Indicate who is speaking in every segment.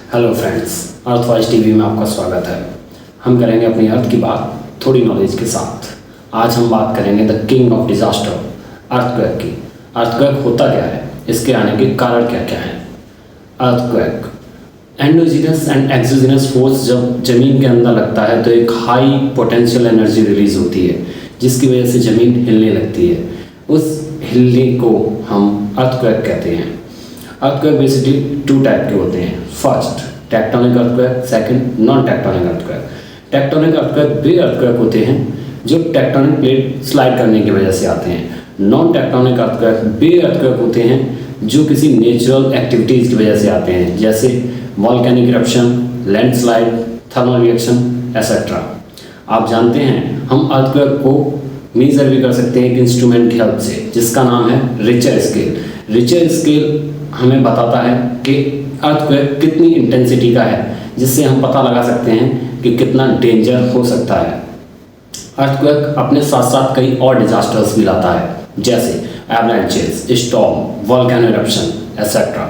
Speaker 1: Hello friends, अर्थवाइज TV में आपका स्वागत है। हम करेंगे अपनी अर्थ की बात थोड़ी नॉलेज के साथ। आज हम बात करेंगे the king of disaster, earthquake की। अर्थक्वेक होता क्या है, इसके आने के कारण क्या क्या हैं। Earthquake endogenous and exogenous force जब ज़मीन के अंदर लगता है तो एक हाई पोटेंशियल एनर्जी रिलीज होती है, जिसकी वजह से ज़मीन हिलने लगती है। उस हिलने को हम अर्थक्वेक कहते हैं। अर्थक्वेक बेसिकली टू टाइप के होते हैं। First tectonic earthquake, second non tectonic earthquake. Tectonic earthquake वे अर्थक्वेक होते हैं जो टेक्टोनिक प्लेट स्लाइड करने की वजह से आते हैं। नॉन टेक्टोनिक अर्थक्वेक वे अर्थक्वेक होते हैं जो किसी नेचुरल एक्टिविटीज़ की वजह से आते हैं, जैसे volcanic eruption, landslide, thermal reaction etcetera. आप जानते हैं हम अर्थक्वेक को मेजर भी कर सकते हैं एक इंस्ट्रूमेंट की हेल्प से, जिसका नाम है रिचर स्केल। रिचर स्केल हमें बताता है कि अर्थक्वेक कितनी इंटेंसिटी का है, जिससे हम पता लगा सकते हैं कि कितना डेंजर हो सकता है। अर्थक्वेक अपने साथ साथ कई और डिजास्टर्स भी लाता है, जैसे avalanches, storm, volcano eruption etcetera.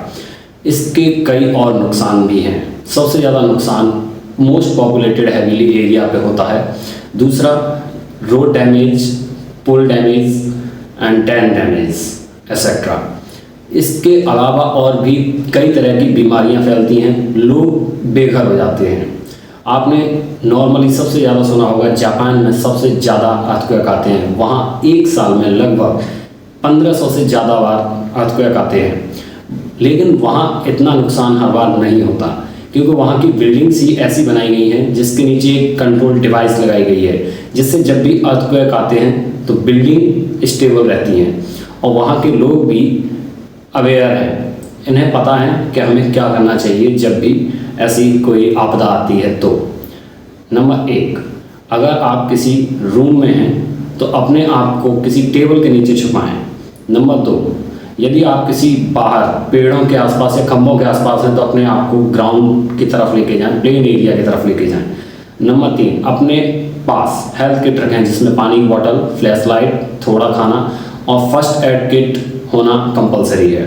Speaker 1: इसके कई और नुकसान भी हैं। सबसे ज़्यादा नुकसान मोस्ट पॉपुलेटेड हैवीली एरिया पे होता है। दूसरा रोड डैमेज, पुल डैमेज एंड टैन डैमेज एसेट्रा। इसके अलावा और भी कई तरह की बीमारियां फैलती हैं, लोग बेघर हो जाते हैं। आपने नॉर्मली सबसे ज़्यादा सुना होगा जापान में सबसे ज़्यादा अर्थक्वेक आते हैं। वहाँ एक साल में लगभग 1500 से ज़्यादा बार अर्थक्वेक आते हैं, लेकिन वहाँ इतना नुकसान हर बार नहीं होता, क्योंकि वहाँ की बिल्डिंग्स ही ऐसी बनाई गई हैं जिसके नीचे एक कंट्रोल डिवाइस लगाई गई है, जिससे जब भी अर्थक्वेक आते हैं तो बिल्डिंग स्टेबल रहती हैं और वहाँ के लोग भी अवेयर हैं। इन्हें पता है कि हमें क्या करना चाहिए जब भी ऐसी कोई आपदा आती है। तो नंबर 1, अगर आप किसी रूम में हैं तो अपने आप को किसी टेबल के नीचे छुपाएं। नंबर 2, यदि आप किसी बाहर पेड़ों के आसपास या खंभों के आसपास हैं तो अपने आप को ग्राउंड की तरफ लेके जाएं, प्लेन एरिया की तरफ लेके जाएं। नंबर 3, अपने पास हेल्थ किट रखें, जिसमें पानी की बोतल, फ्लैश लाइट, थोड़ा खाना और फर्स्ट एड किट होना कंपलसरी है।